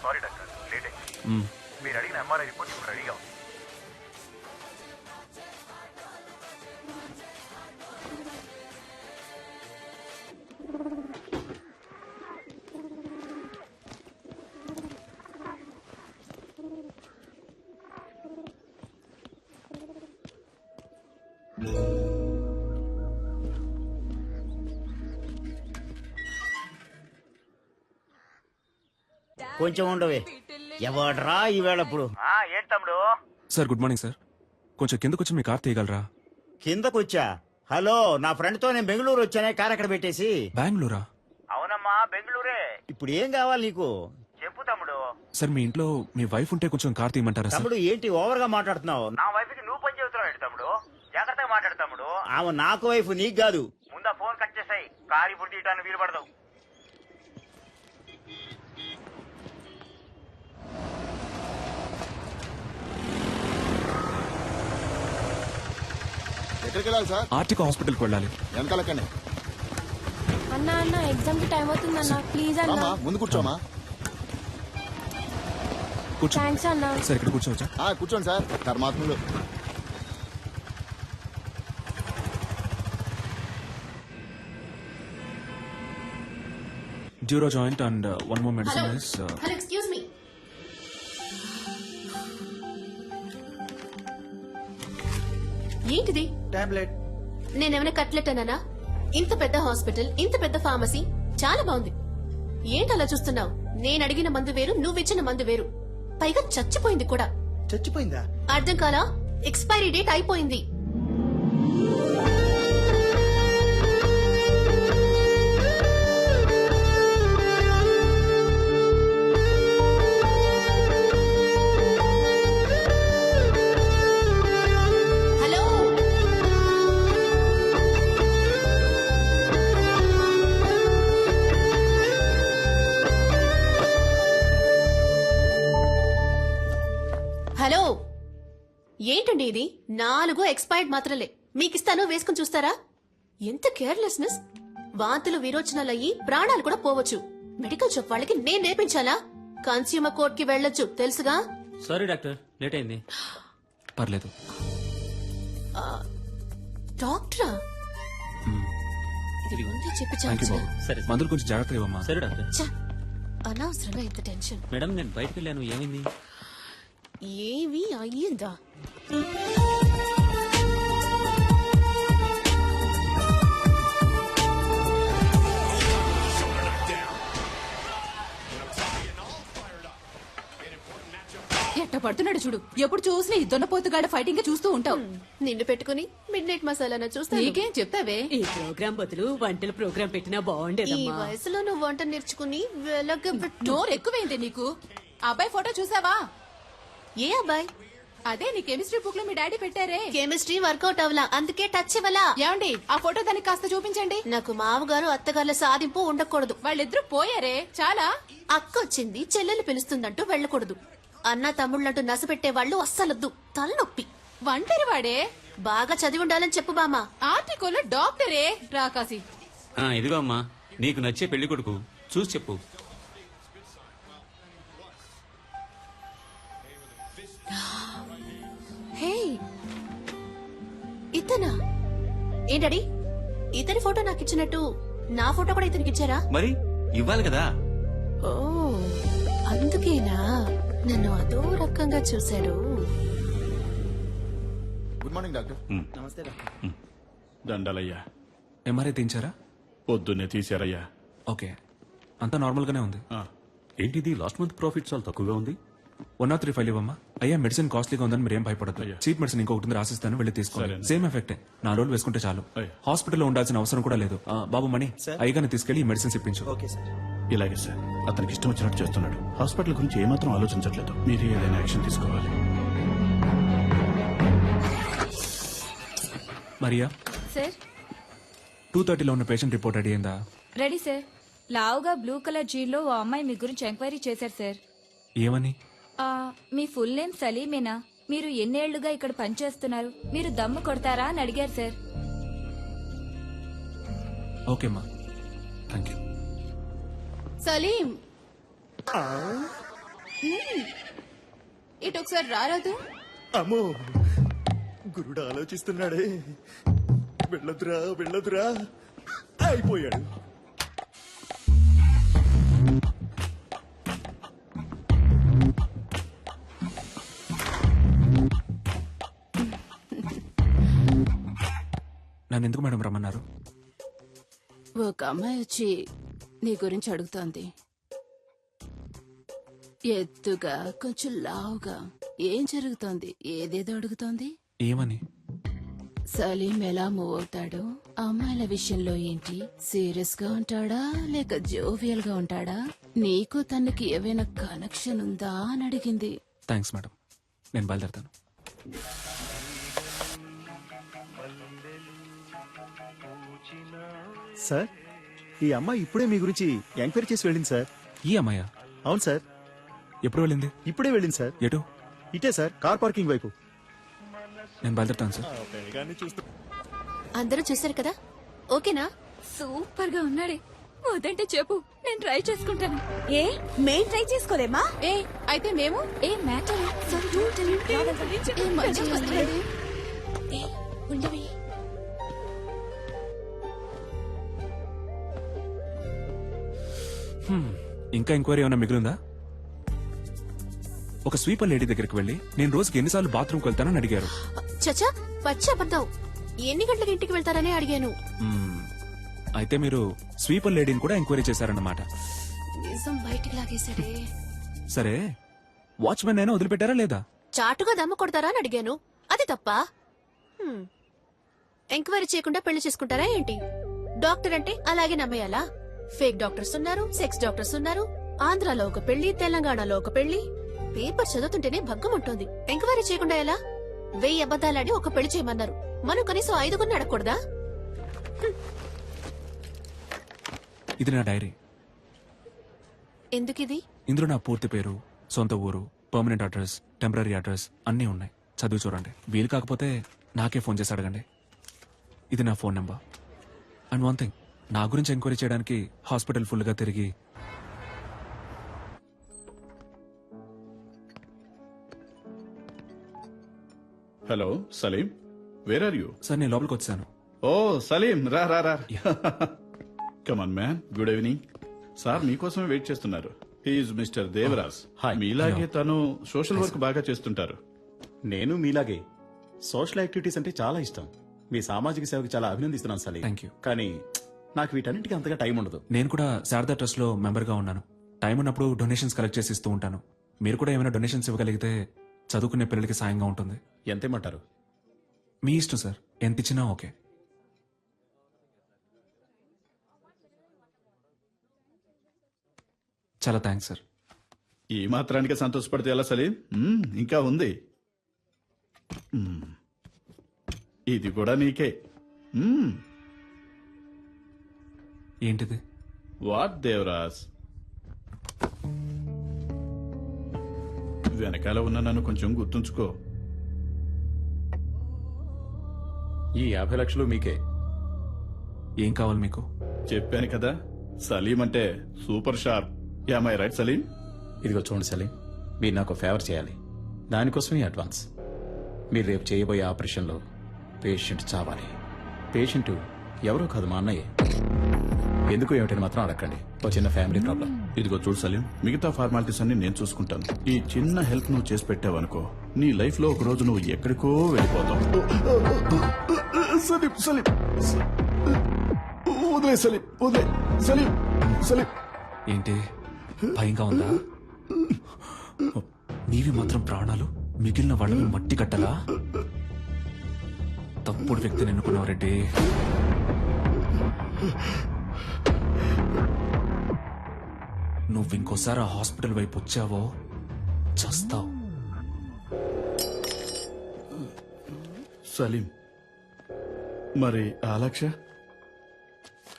Sorry doctor, late అయింది. మీరు అడిగిన ఎంఆర్ఐ రిపోర్ట్ ఇప్పుడు రెడీగా ఉంది. కొంచెం ఉండవే, ఎవడ్రా ఈవేళప్పుడు? ఏంటి తమ్ముడు? Sir good morning sir. కొంచెం కిందకొచ్చి మీ కార్ తీయగలరా? కిందకొచ్చా? హలో, నా ఫ్రెండ్ తో నేను బెంగళూరు వచ్చానే, కార్ అక్కడ పెట్టేసి. బెంగళూరా? అవునమ్మా, బెంగళూరే. ఇప్పుడు ఏం కావాలి నీకు? చెప్పు తమ్ముడు. సార్ మీ ఇంట్లో మీ వైఫ్ ఉంటే కొంచెం కార్ తీయమంటారా సార్? తమ్ముడు ఏంటి ఓవర్ గా మాట్లాడుతున్నావు? నా వైఫ్ కి నువ్వు పని చెబుతున్నావు తమ్ముడు. జాగ్రత్తగా మాట్లాడు తమ్ముడు. ఆమె నాకు వైఫ్, నీకు కాదు. ముందా ఫోన్ కట్ చేసాయి. కారు ఇప్పుడు తీయటానికి వీలు పడదు. ఎక్కడికి వెళ్ళాలి సార్? ఆర్టిక్ హాస్పిటల్కి వెళ్ళాలి. వెనకాలక్కనే. అన్నా అన్న ఎగ్జామ్ కి టైం అవుతుంది అన్న, ప్లీజ్ అన్న. అమ్మా ముందు కూర్చోమా. కూర్చో. థ్యాంక్స్ అన్న. సార్ ఇక్కడ కూర్చోవచ్చా? కూర్చోండి సార్. ధర్మాత్ములు. డ్యూరో joint and one more medicine is hello excuse me. ఏంటిది? టాబ్లెట్. నేనేమైనా కట్లెట్ అన్నానా? ఇంత పెద్ద హాస్పిటల్, ఇంత పెద్ద ఫార్మసీ, చాలా బాగుంది. ఏంటి అలా చూస్తున్నావు? నేను అడిగిన మందు వేరు, నువ్విచ్చిన మందు వేరు. పైగా చచ్చిపోయింది కూడా. చచ్చిపోయిందా? అర్థం కాలా? ఎక్స్పైరీ డేట్ అయిపోయింది. హలో, హలో, ఏంటండి ఇది? 4 ఎక్స్పైర్డ్ మాత్రలే మీకిస్తాను, వేసుకుని చూస్తారా? ఎంత కేర్లెస్నెస్! వాంతులు విరోచనాలయ్యి ప్రాణాలు కూడా పోవచ్చు. మెడికల్ షాప్ వాళ్ళకి నేను నేర్పించాలా? కన్స్యూమర్ కోర్ట్ కి వెళ్ళొచ్చు, తెలుసుగా? సారీ డాక్టర్, లేట్ అయింది. పర్లేదు. డాక్టరా? ఇది ముందే చెప్పి థ్యాంక్ యూ చాలు. బాబు. సరే. మందులు కొంచెం జాగ్రత్తగా ఇవ్వమ్మా. సరే డాక్టర్. ఛ, అనవసరంగా ఇంత టెన్షన్. మేడం నేను బయటకు వెళ్ళాను, ఏమైంది? ఏవి అయ్యిందా? ఎట్ట పడుతున్నాడు చూడు. ఎప్పుడు చూసినా ఈ దొన్నపోతుగాడు ఫైటింగ్ చూస్తూ ఉంటావు. నిన్ను పెట్టుకుని మిడ్ నైట్ మసాలా చూస్తా. నీకేం చెప్తావే? ఈ ప్రోగ్రాం బదులు వంటల ప్రోగ్రాం పెట్టినా ఈ బాగుండేదమ్మా. వయసులో నువ్వు వంట నేర్చుకుని వెలగబెట్టు. నోరు ఎక్కువైంది నీకు. అబ్బాయి ఫోటో చూసావా? ఏ అబ్బాయి? అదే నీ కెమిస్ట్రీ బుక్ లో మీ డాడీ పెట్టారే. కెమిస్ట్రీ వర్కౌట్ అవలా, అందుకే టచ్ ఇవ్వలా. ఏమండి ఆ ఫోటో దానికి కాస్త చూపించండి. నాకు మామగారు అత్తగారుల సాధింపు ఉండకూడదు. వాళ్ళిద్దరూ పోయారే, చాలా. అక్క వచ్చింది, చెల్లెలు పిలుస్తుందంటూ వెళ్ళకూడదు. అన్న తమ్ముళ్ళంటూ నసపెట్టే వాళ్ళు అస్సలొద్దు, తలనొప్పి. ఒంటరి వాడే, బాగా చదివి ఉండాలని చెప్పు బామా. ఆర్టికల్ డాక్టరే రాకాసి. ఇదిగో అమ్మా, నీకు నచ్చే పెళ్లి కొడుకు, చూసి చెప్పు. హే, ఇతనా? ఏంటడి ఇతని ఫోటో నాకు ఇచ్చినట్టు నా ఫోటో కూడా ఇతనికి ఇచ్చారా? మరి ఇవ్వాలి కదా. ఓ, అందుకేనా నన్ను అదో రకంగా చూశాడు. Good morning doctor. నమస్తే డాక్టర్. దండలయ్యా. ఎంఆర్ఐ తీయించారా? పొద్దున్నే తీశారయ్యా. ఓకే, అంతా నార్మల్ గానే ఉంది. ఏంటిది లాస్ట్ మంత్ ప్రాఫిట్ చాలా తక్కువగా ఉంది. 103 ఫైల్ ఇవ్వమ్మా. అయ్యా మెడిసిన్ కాస్ట్లీగా ఉందని మీరేం భయపడదు. అయ్యా. చీప్ మెడిసిన్ ఇంకొకటి రాసిస్తాను, వెళ్ళి తీసుకోండి. సరే. సేమ్ ఎఫెక్టే, 4 రోజులు వేసుకుంటే చాలు. అయ్యా. హాస్పిటల్లో ఉండాల్సిన అవసరం కూడా లేదు. బాబు మణి, అయ్యగాని తీసుకెళ్లి ఈ మెడిసిన్స్ ఇప్పించు. Okay sir. ఇలాగే సార్, అతనికి ఇష్టం వచ్చినట్టు చేస్తున్నాడు. హాస్పిటల్ గురించి ఏమాత్రం ఆలోచించట్లేదు. మీరు ఏదైనా యాక్షన్ తీసుకోవాలి. మరియా, సార్ 2:30లో ఉన్న పేషెంట్ రిపోర్ట్ రెడీ అయిందా? Ready sir. లావుగా బ్లూ కలర్ జీన్లో ఓ అమ్మాయి మీ గురించి ఎంక్వైరీ చేశారు సార్. ఏమని? మీ ఫుల్ నేమ్ సలీమేనా? మీరు ఎన్నేళ్లుగా ఇక్కడ పనిచేస్తున్నారు? మీరు దమ్ము కొడతారా అని అడిగారు సార్. ఓకేమ్మా, థ్యాంక్ యూ. సలీం, ఇటు ఒకసారి రారాదు. అమ్మో గురుడు ఆలోచిస్తున్నాడే. వెళ్ళొద్దురా వెళ్ళొద్దురా అయిపోయాడు. నన్ను ఎందుకు మేడం రమ్మన్నారు? ఒక అమ్మాయి వచ్చి నీ గురించి అడుగుతోంది. ఎత్తుగా కొంచెం లావుగా. ఏం జరుగుతోంది? ఏదేదో అడుగుతోంది. ఏమని? సలీం ఎలా మూవ్ అవుతాడు, అమ్మాయిల విషయంలో ఏంటి, సీరియస్ గా ఉంటాడా లేక జోవియల్ గా ఉంటాడా, నీకు తనకి ఏవైనా కనెక్షన్ ఉందా అని అడిగింది. థ్యాంక్స్ మేడం, నేను బయలుదేరుతాను. సార్, ఈ అమ్మాయి ఇప్పుడే మీ గురించి ఎంక్వైరీ చేసి వెళ్ళింది సార్. ఈ అమ్మాయ? అవును సార్, ఎప్పుడు వెళ్ళింది? ఇప్పుడే వెళ్ళింది సార్. ఎటు? ఇటే సార్, కార్ పార్కింగ్ వైపు. నేను బయలుదేరుతాను సార్. అందరూ చూశారు కదా, ఓకేనా? సూపర్ గా ఉన్నాడే. వద్దంటే చెప్పు, నేను ట్రై చేసుకుంటాను. ఏ మేం ట్రై చేసుకోలేమా? ఏ అయితే మేము ఏ మ్యాటర్ ఉండవి. ఇంకా ఎంక్వైరీ ఏమైనా మిగిలిందా? ఒక స్వీపర్ లేడీ దగ్గరికి వెళ్ళి నేను రోజుకి ఎన్నిసార్లు బాత్రూమ్కి వెళ్తానని అడిగారు. చచ్చా, పచ్చి అబద్ధం. ఎన్ని గంటలకు ఇంటికి వెళ్తారని అడిగాను. అయితే మీరు స్వీపర్ లేడీని కూడా ఎంక్వైరీ చేశారన్నమాట. నిజం బయటికి లాగేశాడే. సరే, వాచ్మెన్ అయినా వదిలిపెట్టారా లేదా? చాటుగా దమ్ము కొడతారా అని అడిగాను. అది తప్ప? ఎంక్వైరీ చేయకుండా పెళ్లి చేసుకుంటారా ఏంటి? డాక్టర్ అంటే అలాగే నమ్మేయాలా? ఫేక్ డాక్టర్స్ ఉన్నారు, సెక్స్ డాక్టర్స్ ఉన్నారు. ఆంధ్రాలో ఒక పెళ్లి, తెలంగాణలో ఒక పెళ్లి. పేపర్ చదువుతుంటేనే భగ్గం ఉంటుంది. ఎంక్వైరీ చేయకుండా ఎలా? 1000 అబద్దాలాడి ఒక పెళ్లి చేయమన్నారు. మనం కనీసం 5 అడగకూడదా? ఇది నా డైరీ. ఎందుకిది? ఇందులో నా పూర్తి పేరు, సొంత ఊరు, పర్మనెంట్ అడ్రస్, టెంపరీ అడ్రస్ అన్నీ ఉన్నాయి. చదివి చూడండి. వీలు కాకపోతే నాకే ఫోన్ చేసి అడగండి. ఇది నా phone number. And one thing, నా గురించి ఎంక్వైరీ చేయడానికి హాస్పిటల్ ఫుల్ గా తిరిగి hello Salim, where are you? Sir నేను లోపలికి వచ్చాను. ఓ సలీం, రా రా రా. Come on man, good evening. Sir మీకోసమే వెయిట్ చేస్తున్నారు. He's mister Devaraj. మీలాగే తను సోషల్ వర్క్ బాగా చేస్తుంటారు. నేను మీలాగే సోషల్ యాక్టివిటీస్ అంటే చాలా ఇష్టం. మీ సామాజిక సేవకి చాలా అభినందిస్తున్నాను సలీం. Thank you. కానీ నాకు వీటన్నిటికీ అంతగా టైం ఉండదు. నేను కూడా శారదా ట్రస్ట్ లో మెంబర్ గా ఉన్నాను. టైం ఉన్నప్పుడు డొనేషన్స్ కలెక్ట్ చేసి ఇస్తూ ఉంటాను. మీరు కూడా ఏమైనా డొనేషన్స్ ఇవ్వగలిగితే చదువుకునే పిల్లలకి సాయంగా ఉంటుంది. ఎంతేమంటారు? మీ ఇష్టం సార్, ఎంత ఇచ్చినా ఓకే. చాలా థ్యాంక్స్ సార్. ఈ మాత్రానికి సంతోషపడితే ఎలా సలీం? ఇంకా ఉంది. ఇది కూడా నీకే. ఏంటిది? వాట్ దేవరాజ్? వెనకాల ఉన్న నన్ను కొంచెం గుర్తుంచుకో. ఈ 50 లక్షలు మీకే. ఏం కావాలి మీకు? చెప్పాను కదా, సలీం అంటే super sharp. Am I right Salim? ఇదిగో చూడండి సలీం, మీరు నాకు ఫేవర్ చేయాలి. దానికోసమే అడ్వాన్స్. మీరు రేపు చేయబోయే ఆపరేషన్లో పేషెంట్ చావాలి. పేషెంట్ ఎవరో కాదు, మా అన్నయ్య. ఎందుకు ఏమిటని మాత్రం అడగండి. ఓ చిన్న ఫ్యామిలీ ప్రాబ్లం. ఇదిగో చూడు సలీం, మిగతా ఫార్మాలిటీస్ అన్ని నేను చూసుకుంటాను. ఈ చిన్న హెల్ప్ నువ్వు చేసి పెట్టావనుకో, నీ లైఫ్ లో ఒక రోజు నువ్వు ఎక్కడికో వెళ్ళిపోతావు. సలీం సలీం వదిలే సలీం, వదిలే సలీం. సలీం ఏంటి భయంగా ఉందా? నీవి మాత్రం ప్రాణాలు, మిగిలిన వాళ్ళని మట్టి కట్టలా? తప్పుడు వ్యక్తిని ఎన్నుకున్నావు రెడ్డి. నువ్వు ఇంకోసారి ఆ హాస్పిటల్ వైపు వచ్చావో చస్తావు. సలీం, మరి ఆ లక్ష్య?